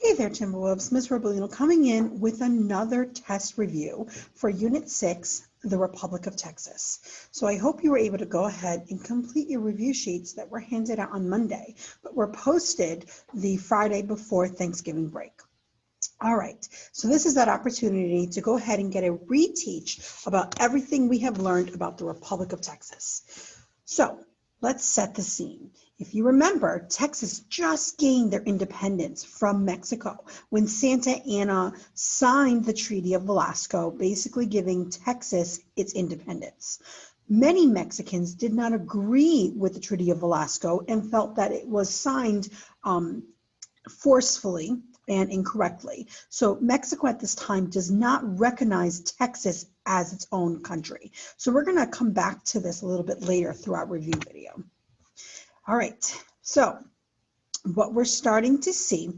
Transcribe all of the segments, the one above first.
Hey there, Timberwolves. Ms. Robolino coming in with another test review for Unit 6, the Republic of Texas. So I hope you were able to go ahead and complete your review sheets that were handed out on Monday, but were posted the Friday before Thanksgiving break. All right, so this is that opportunity to go ahead and get a reteach about everything we have learned about the Republic of Texas. So let's set the scene. If you remember, Texas just gained their independence from Mexico when Santa Anna signed the Treaty of Velasco, basically giving Texas its independence. Many Mexicans did not agree with the Treaty of Velasco and felt that it was signed forcefully and incorrectly. So Mexico at this time does not recognize Texas as its own country. So we're going to come back to this a little bit later throughout review video. All right, so what we're starting to see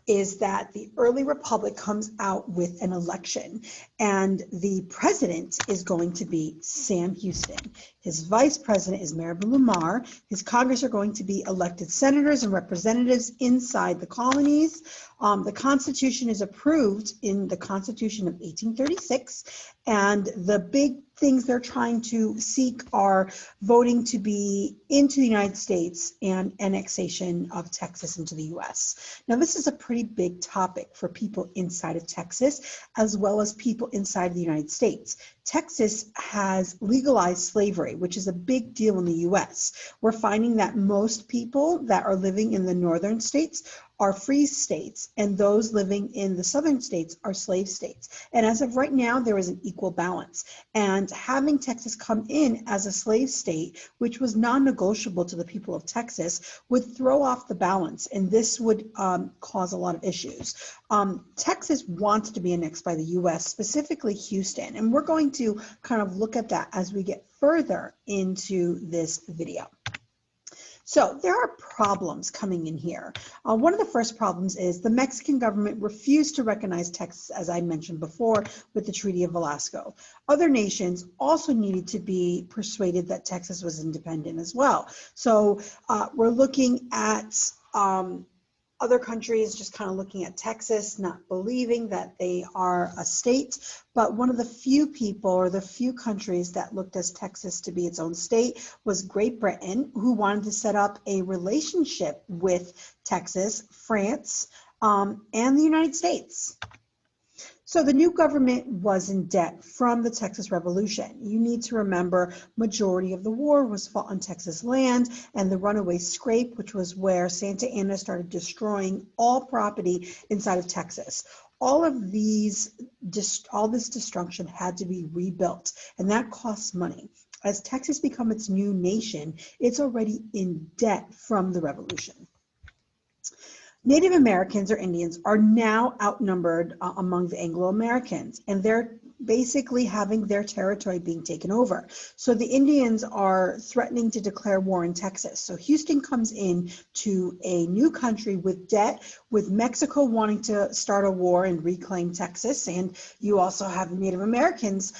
is that the early republic comes out with an election, and the president is going to be Sam Houston. His vice president is Maribel Lamar. His Congress are going to be elected senators and representatives inside the colonies. The Constitution is approved in the Constitution of 1836, and the big things they're trying to seek are voting to be into the United States and annexation of Texas into the U.S. Now, this is a pretty big topic for people inside of Texas, as well as people inside the United States. Texas has legalized slavery, which is a big deal in the U.S. We're finding that most people that are living in the northern states are free states, and those living in the southern states are slave states. And as of right now, there is an equal balance. And having Texas come in as a slave state, which was non-negotiable to the people of Texas, would throw off the balance, and this would cause a lot of issues. Texas wants to be annexed by the U.S., specifically Houston, and we're going to kind of look at that as we get further into this video. So there are problems coming in here. One of the first problems is the Mexican government refused to recognize Texas, as I mentioned before, with the Treaty of Velasco. Other nations also needed to be persuaded that Texas was independent as well. So we're looking at other countries just kind of looking at Texas, not believing that they are a state. But one of the few people or the few countries that looked at Texas to be its own state was Great Britain, who wanted to set up a relationship with Texas, France, and the United States. So the new government was in debt from the Texas Revolution. You need to remember, majority of the war was fought on Texas land, and the runaway scrape, which was where Santa Anna started destroying all property inside of Texas. All this destruction had to be rebuilt, and that costs money. As Texas becomes its new nation, it's already in debt from the revolution. Native Americans or Indians are now outnumbered among the Anglo-Americans, and they're basically having their territory being taken over. So the Indians are threatening to declare war in Texas. So Houston comes in to a new country with debt, with Mexico wanting to start a war and reclaim Texas, and you also have Native Americans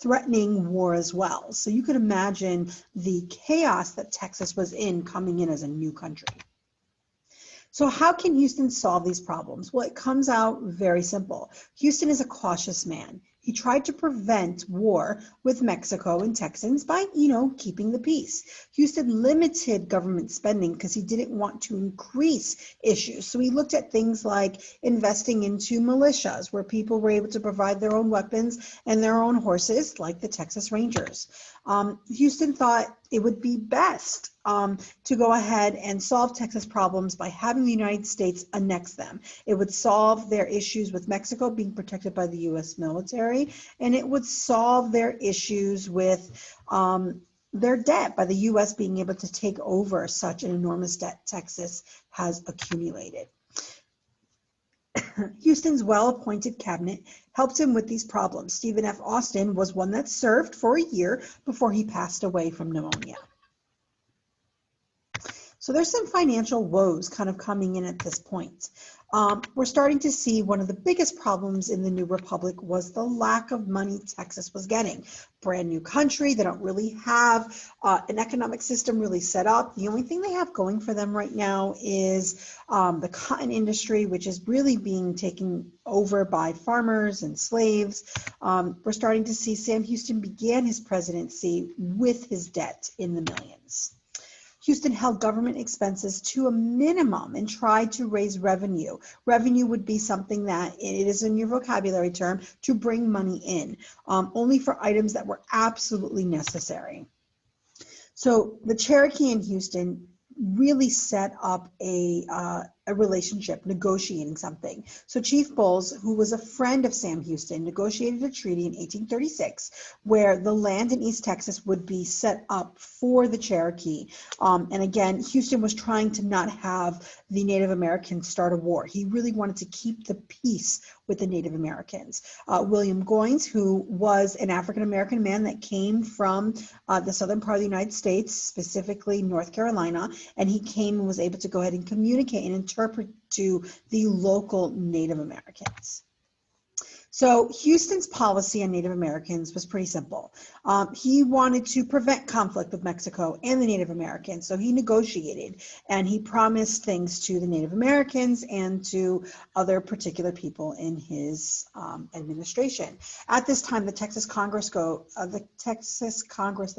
threatening war as well. So you could imagine the chaos that Texas was in coming in as a new country. So how can Houston solve these problems? Well, it comes out very simple. Houston is a cautious man. He tried to prevent war with Mexico and Texans by, keeping the peace. Houston limited government spending because he didn't want to increase issues. So he looked at things like investing into militias, where people were able to provide their own weapons and their own horses, like the Texas Rangers. Houston thought it would be best to go ahead and solve Texas problems by having the United States annex them. It would solve their issues with Mexico being protected by the U.S. military, and it would solve their issues with their debt by the U.S. being able to take over such an enormous debt Texas has accumulated. Houston's well-appointed cabinet helped him with these problems. Stephen F. Austin was one that served for a year before he passed away from pneumonia. So there's some financial woes kind of coming in at this point. We're starting to see one of the biggest problems in the new republic was the lack of money Texas was getting. Brand new country, they don't really have an economic system really set up. The only thing they have going for them right now is the cotton industry, which is really being taken over by farmers and slaves. We're starting to see Sam Houston began his presidency with his debt in the millions. Houston held government expenses to a minimum and tried to raise revenue. Revenue would be something that, it is in your vocabulary term, to bring money in, only for items that were absolutely necessary. So the Cherokee in Houston really set up a relationship, negotiating something. So Chief Bowles, who was a friend of Sam Houston, negotiated a treaty in 1836 where the land in East Texas would be set up for the Cherokee. And again, Houston was trying to not have the Native Americans start a war. He really wanted to keep the peace with the Native Americans. William Goins, who was an African-American man that came from the southern part of the United States, specifically North Carolina, and he came and was able to go ahead and communicate and interpret to the local Native Americans. So Houston's policy on Native Americans was pretty simple. He wanted to prevent conflict with Mexico and the Native Americans. So he negotiated and he promised things to the Native Americans and to other particular people in his administration. At this time, the Texas Congress, though,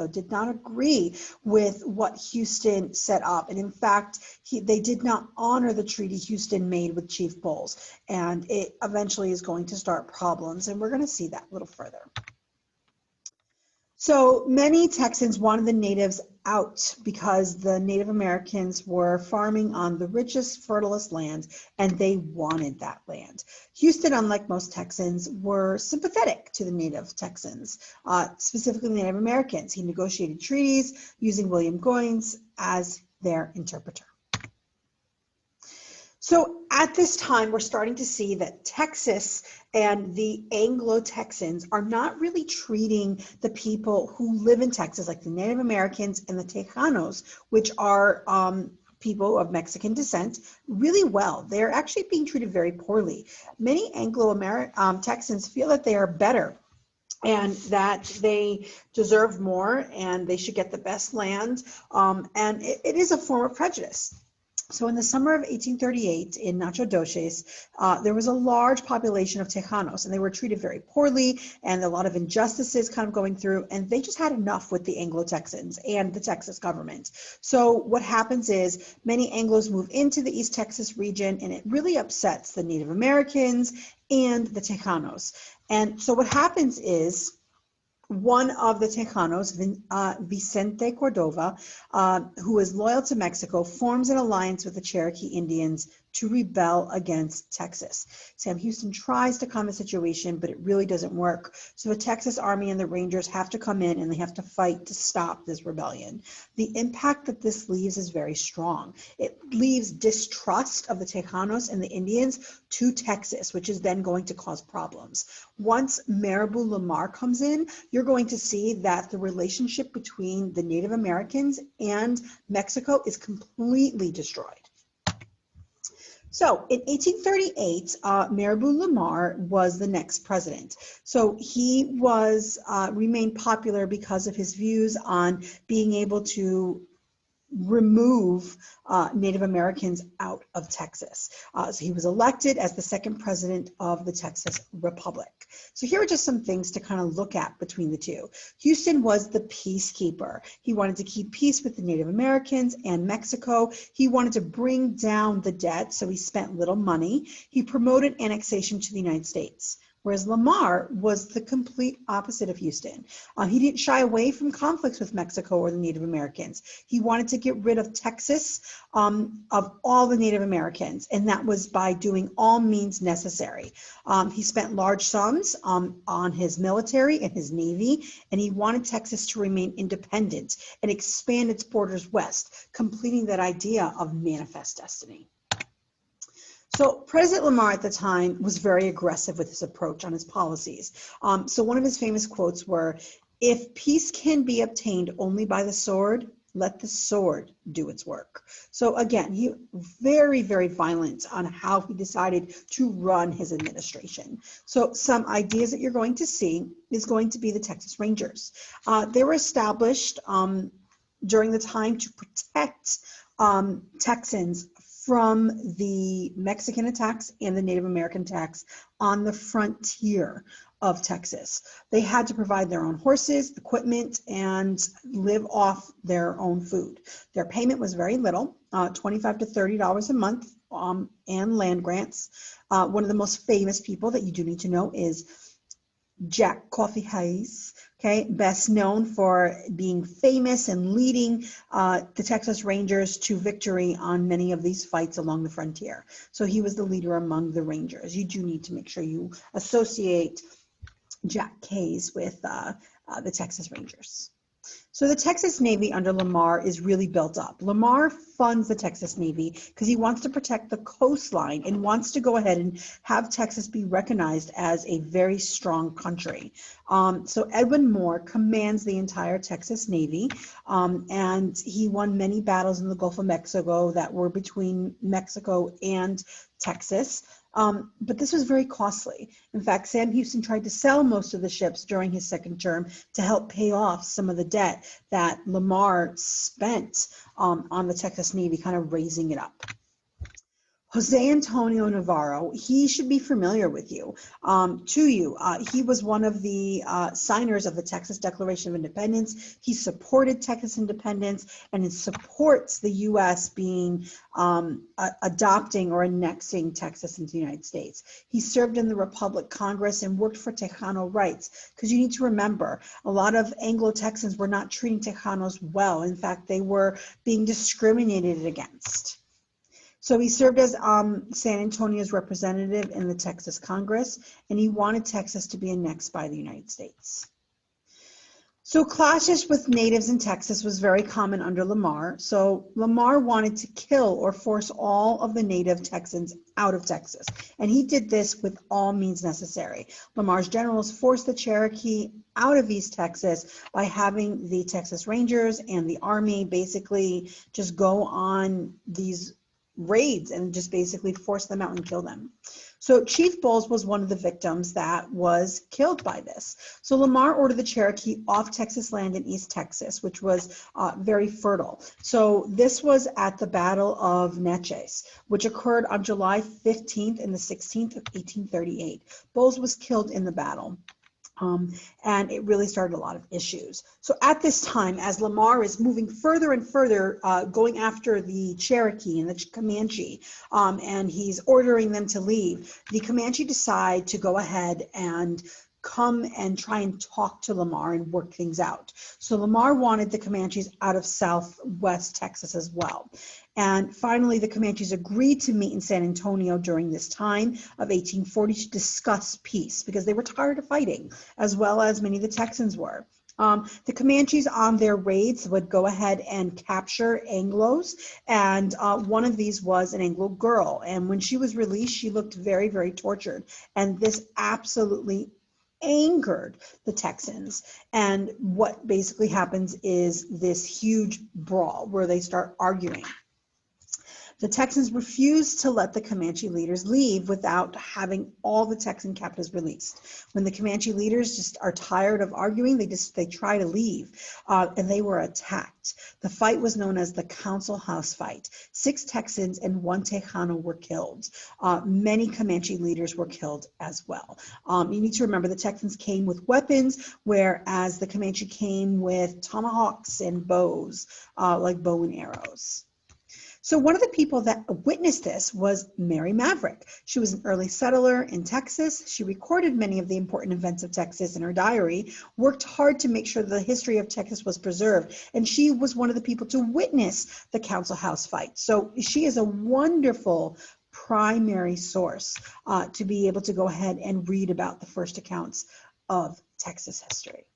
did not agree with what Houston set up. And in fact, they did not honor the treaty Houston made with Chief Bowles. And it eventually is going to start problems, and we're going to see that a little further. So many Texans wanted the natives out because the Native Americans were farming on the richest, fertilest land, and they wanted that land. Houston, unlike most Texans, were sympathetic to the Native Texans, specifically the Native Americans. He negotiated treaties using William Goins as their interpreter. So at this time, we're starting to see that Texas and the Anglo-Texans are not really treating the people who live in Texas, like the Native Americans and the Tejanos, which are people of Mexican descent, really well. They're actually being treated very poorly. Many Anglo-Texans feel that they are better and that they deserve more and they should get the best land. And it is a form of prejudice. So in the summer of 1838 in Nacogdoches, there was a large population of Tejanos, and they were treated very poorly, and a lot of injustices kind of going through, and they just had enough with the Anglo-Texans and the Texas government. So what happens is many Anglos move into the East Texas region, and it really upsets the Native Americans and the Tejanos. And so what happens is, one of the Tejanos, Vicente Cordova, who is loyal to Mexico, forms an alliance with the Cherokee Indians to rebel against Texas. Sam Houston tries to calm the situation, but it really doesn't work. So the Texas Army and the Rangers have to come in and they have to fight to stop this rebellion. The impact that this leaves is very strong. It leaves distrust of the Tejanos and the Indians to Texas, which is then going to cause problems. Once Marabou Lamar comes in, you're going to see that the relationship between the Native Americans and Mexico is completely destroyed. So in 1838, Marabou Lamar was the next president. So he was remained popular because of his views on being able to remove Native Americans out of Texas. So he was elected as the second president of the Texas Republic. So here are just some things to kind of look at between the two. Houston was the peacekeeper. He wanted to keep peace with the Native Americans and Mexico. He wanted to bring down the debt, so he spent little money. He promoted annexation to the United States. Whereas Lamar was the complete opposite of Houston. He didn't shy away from conflicts with Mexico or the Native Americans. He wanted to get rid of Texas, of all the Native Americans, and that was by doing all means necessary. He spent large sums on his military and his Navy, and he wanted Texas to remain independent and expand its borders west, completing that idea of manifest destiny. So President Lamar at the time was very aggressive with his approach on his policies. So one of his famous quotes were, "If peace can be obtained only by the sword, let the sword do its work. So again, he very, very violent on how he decided to run his administration. So some ideas that you're going to see is going to be the Texas Rangers. They were established during the time to protect Texans from the Mexican attacks and the Native American attacks on the frontier of Texas. They had to provide their own horses, equipment, and live off their own food. Their payment was very little, $25 to $30 a month, and land grants. One of the most famous people that you do need to know is Jack Coffee Hayes, okay, best known for being famous and leading the Texas Rangers to victory on many of these fights along the frontier. So he was the leader among the Rangers. You do need to make sure you associate Jack Hayes with the Texas Rangers. So the Texas Navy under Lamar is really built up. Lamar funds the Texas Navy because he wants to protect the coastline and wants to go ahead and have Texas be recognized as a very strong country. So Edwin Moore commands the entire Texas Navy, and he won many battles in the Gulf of Mexico that were between Mexico and Texas. But this was very costly. In fact, Sam Houston tried to sell most of the ships during his second term to help pay off some of the debt that Lamar spent on the Texas Navy, kind of raising it up. Jose Antonio Navarro, he should be familiar with you, He was one of the signers of the Texas Declaration of Independence. He supported Texas independence, and it supports the U.S. being adopting or annexing Texas into the United States. He served in the Republic Congress and worked for Tejano rights, because you need to remember, a lot of Anglo-Texans were not treating Tejanos well. In fact, they were being discriminated against. So he served as San Antonio's representative in the Texas Congress, and he wanted Texas to be annexed by the United States. So clashes with natives in Texas was very common under Lamar. So Lamar wanted to kill or force all of the native Texans out of Texas, and he did this with all means necessary. Lamar's generals forced the Cherokee out of East Texas by having the Texas Rangers and the Army basically just go on these raids and just basically force them out and kill them. So Chief Bowles was one of the victims that was killed by this. So Lamar ordered the Cherokee off Texas land in East Texas, which was very fertile. So this was at the Battle of Natchez, which occurred on July 15th and the 16th of 1838. Bowles was killed in the battle. And it really started a lot of issues. So at this time, as Lamar is moving further and further, going after the Cherokee and the Comanche, and he's ordering them to leave, the Comanche decide to go ahead and come and try and talk to Lamar and work things out. So Lamar wanted the Comanches out of Southwest Texas as well. And finally, the Comanches agreed to meet in San Antonio during this time of 1840 to discuss peace, because they were tired of fighting, as well as many of the Texans were. The Comanches on their raids would go ahead and capture Anglos, and one of these was an Anglo girl. And when she was released, she looked very, very tortured. And this absolutely angered the Texans. And what basically happens is this huge brawl where they start arguing. The Texans refused to let the Comanche leaders leave without having all the Texan captives released. When the Comanche leaders just are tired of arguing, they try to leave, and they were attacked. The fight was known as the Council House Fight. 6 Texans and 1 Tejano were killed. Many Comanche leaders were killed as well. You need to remember the Texans came with weapons, whereas the Comanche came with tomahawks and bows, like bow and arrows. So one of the people that witnessed this was Mary Maverick. She was an early settler in Texas. She recorded many of the important events of Texas in her diary, worked hard to make sure the history of Texas was preserved, and she was one of the people to witness the Council House fight. So she is a wonderful primary source to be able to go ahead and read about the first accounts of Texas history.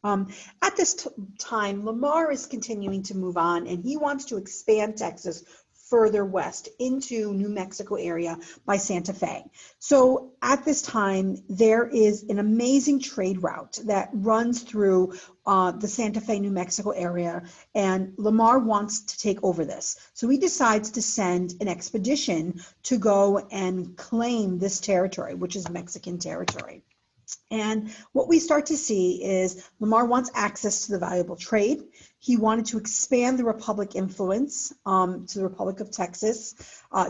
At this time, Lamar is continuing to move on, and he wants to expand Texas further west into New Mexico area by Santa Fe. So at this time, there is an amazing trade route that runs through the Santa Fe, New Mexico area, and Lamar wants to take over this. So he decides to send an expedition to go and claim this territory, which is Mexican territory. And what we start to see is Lamar wants access to the valuable trade. He wanted to expand the Republic influence to the Republic of Texas,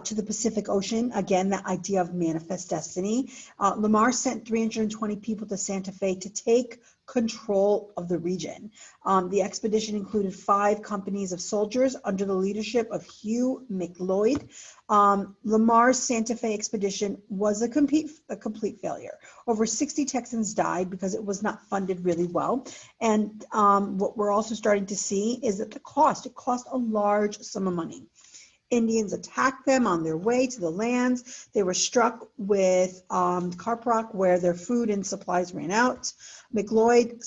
to the Pacific Ocean. Again, that idea of manifest destiny. Lamar sent 320 people to Santa Fe to take control of the region. The expedition included 5 companies of soldiers under the leadership of Hugh McLeod. Lamar's Santa Fe expedition was a complete failure. Over 60 Texans died because it was not funded really well. And what we're also starting to see is that it cost a large sum of money. Indians attacked them on their way to the lands. They were struck with Caprock, where their food and supplies ran out. McLeod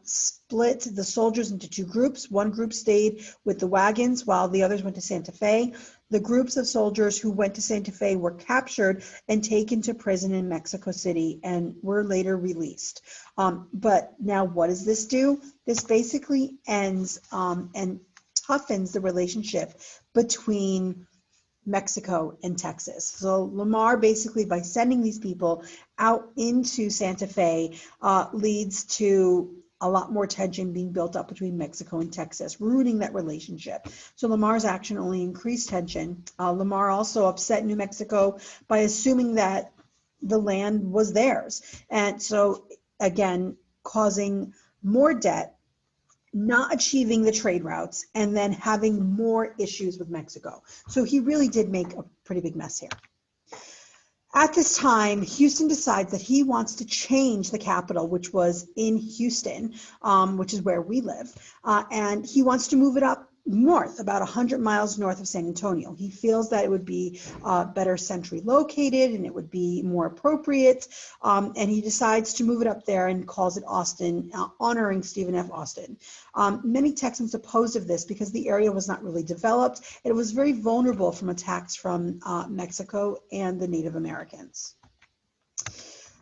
split the soldiers into 2 groups. One group stayed with the wagons while the others went to Santa Fe. The groups of soldiers who went to Santa Fe were captured and taken to prison in Mexico City and were later released. But now what does this do? This basically ends and toughens the relationship between Mexico and Texas. So Lamar basically, by sending these people out into Santa Fe, leads to a lot more tension being built up between Mexico and Texas, ruining that relationship. So Lamar's action only increased tension. Lamar also upset New Mexico by assuming that the land was theirs. And so again, causing more debt, not achieving the trade routes, and then having more issues with Mexico. So he really did make a pretty big mess here. At this time, Houston decides that he wants to change the capital, which was in Houston, which is where we live, and he wants to move it up north, about 100 miles north of San Antonio. He feels that it would be better centrally located and it would be more appropriate, and he decides to move it up there and calls it Austin, honoring Stephen F. Austin. Many Texans opposed of this because the area was not really developed. It was very vulnerable from attacks from Mexico and the Native Americans.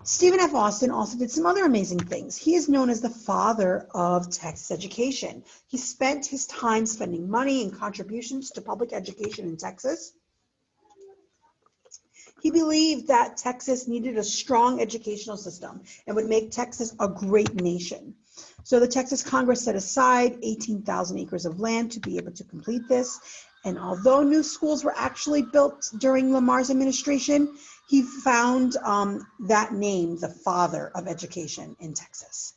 Stephen F. Austin also did some other amazing things. He is known as the father of Texas education. He spent his time spending money and contributions to public education in Texas. He believed that Texas needed a strong educational system and would make Texas a great nation. So the Texas Congress set aside 18,000 acres of land to be able to complete this. And although new schools were actually built during Lamar's administration, he found that name, the father of education in Texas.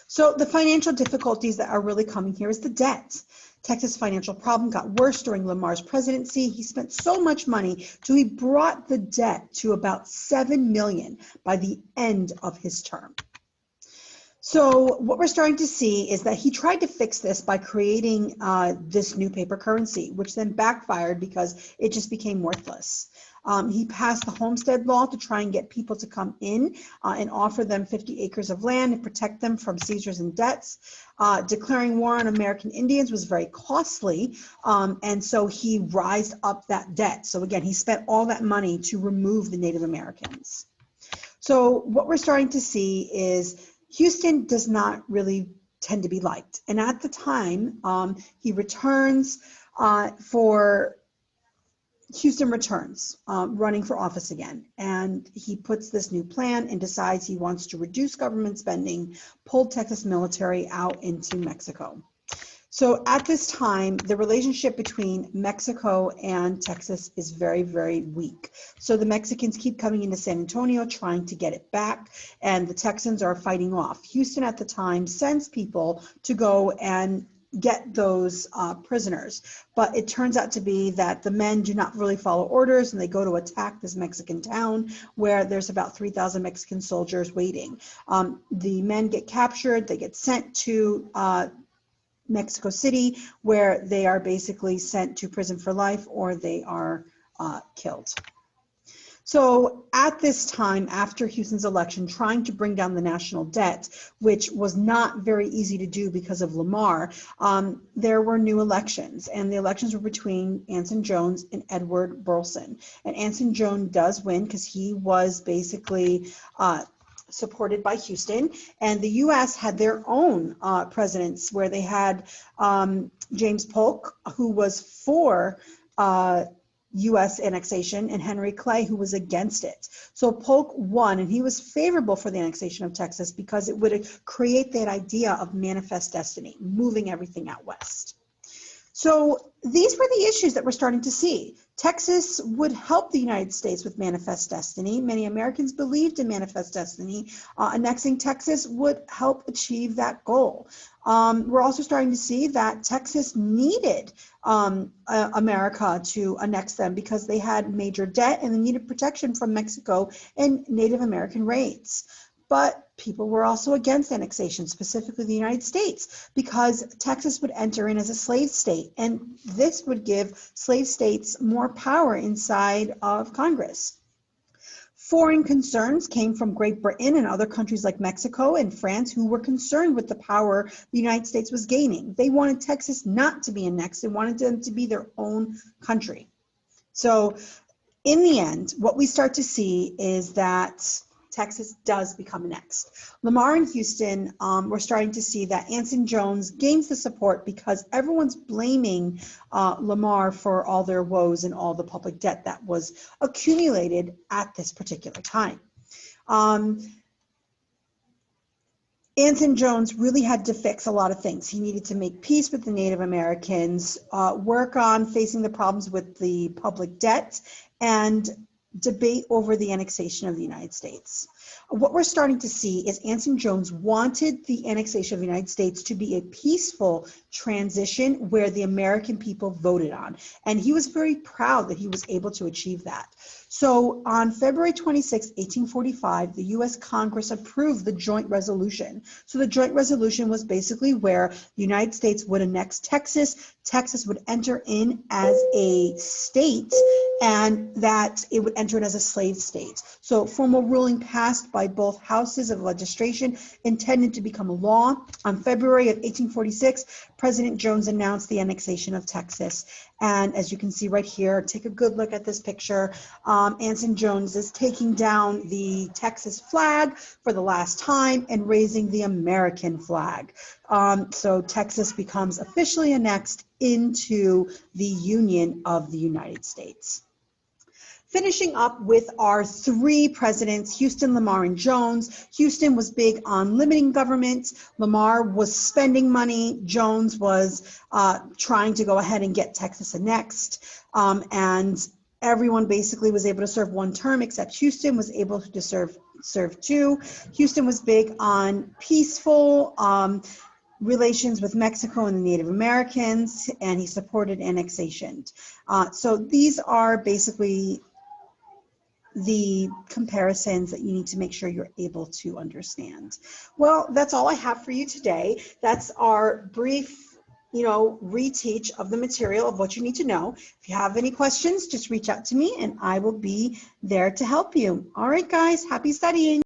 So the financial difficulties that are really coming here is the debt. Texas' financial problem got worse during Lamar's presidency. He spent so much money, so he brought the debt to about $7 million by the end of his term. So what we're starting to see is that he tried to fix this by creating this new paper currency, which then backfired because it just became worthless. He passed the Homestead Law to try and get people to come in and offer them 50 acres of land and protect them from seizures and debts. Declaring war on American Indians was very costly, and so he rised up that debt. So again, he spent all that money to remove the Native Americans. So what we're starting to see is Houston does not really tend to be liked. And at the time, Houston returns running for office again. And he puts this new plan and decides he wants to reduce government spending, pull Texas military out into Mexico. So at this time, the relationship between Mexico and Texas is very, very weak. So the Mexicans keep coming into San Antonio trying to get it back, and the Texans are fighting off. Houston at the time sends people to go and get those prisoners, but it turns out to be that the men do not really follow orders, and they go to attack this Mexican town where there's about 3,000 Mexican soldiers waiting. The men get captured, they get sent to Mexico City, where they are basically sent to prison for life or they are killed. So at this time, after Houston's election, trying to bring down the national debt, which was not very easy to do because of Lamar, there were new elections, and the elections were between Anson Jones and Edward Burleson. And Anson Jones does win because he was basically supported by Houston, and the U.S. had their own presidents where they had James Polk, who was for U.S. annexation, and Henry Clay, who was against it. So Polk won, and he was favorable for the annexation of Texas because it would create that idea of manifest destiny, moving everything out west. So these were the issues that we're starting to see. Texas would help the United States with manifest destiny. Many Americans believed in manifest destiny. Annexing Texas would help achieve that goal. We're also starting to see that Texas needed America to annex them because they had major debt and they needed protection from Mexico and Native American raids. But people were also against annexation, specifically the United States, because Texas would enter in as a slave state, and this would give slave states more power inside of Congress. Foreign concerns came from Great Britain and other countries like Mexico and France, who were concerned with the power the United States was gaining. They wanted Texas not to be annexed and wanted them to be their own country. So in the end, what we start to see is that Texas does become annexed. Lamar and Houston, we're starting to see that Anson Jones gains the support because everyone's blaming Lamar for all their woes and all the public debt that was accumulated at this particular time. Anson Jones really had to fix a lot of things. He needed to make peace with the Native Americans, work on facing the problems with the public debt, and debate over the annexation of the United States. What we're starting to see is Anson Jones wanted the annexation of the United States to be a peaceful transition where the American people voted on. And he was very proud that he was able to achieve that. So on February 26, 1845, the U.S. Congress approved the joint resolution. So the joint resolution was basically where the United States would annex Texas, Texas would enter in as a state, and that it would enter it as a slave state. So formal ruling passed by both houses of legislation intended to become a law. On February of 1846, President Jones announced the annexation of Texas. And as you can see right here, take a good look at this picture. Anson Jones is taking down the Texas flag for the last time and raising the American flag. So Texas becomes officially annexed into the Union of the United States. Finishing up with our three presidents, Houston, Lamar, and Jones. Houston was big on limiting government. Lamar was spending money. Jones was trying to go ahead and get Texas annexed. And everyone basically was able to serve one term, except Houston was able to serve two. Houston was big on peaceful relations with Mexico and the Native Americans, and he supported annexation. So these are basically the comparisons that you need to make sure you're able to understand. Well, that's all I have for you today. That's our brief, reteach of the material of what you need to know. If you have any questions, just reach out to me and I will be there to help you. All right, guys, happy studying.